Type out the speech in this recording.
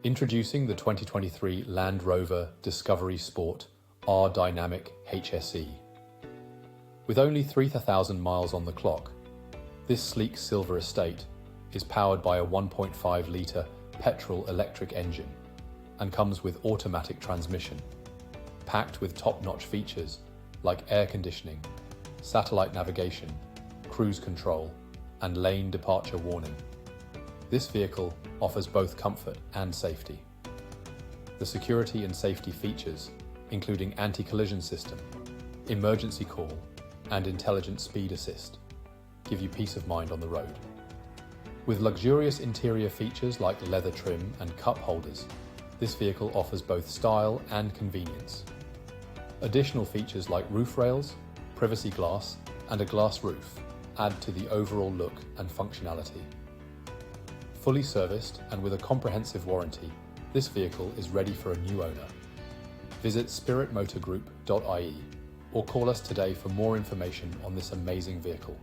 Introducing the 2023 Land Rover Discovery Sport R-Dynamic HSE. With only 3,000 miles on the clock, this sleek silver estate is powered by a 1.5-litre petrol-electric engine and comes with automatic transmission, packed with top-notch features like air conditioning, satellite navigation, cruise control, and lane departure warning. This vehicle offers both comfort and safety. The security and safety features, including anti-collision system, emergency call, and intelligent speed assist, give you peace of mind on the road. With luxurious interior features like leather trim and cup holders, this vehicle offers both style and convenience. Additional features like roof rails, privacy glass, and a glass roof add to the overall look and functionality. Fully serviced and with a comprehensive warranty, this vehicle is ready for a new owner. Visit spiritmotorgroup.ie or call us today for more information on this amazing vehicle.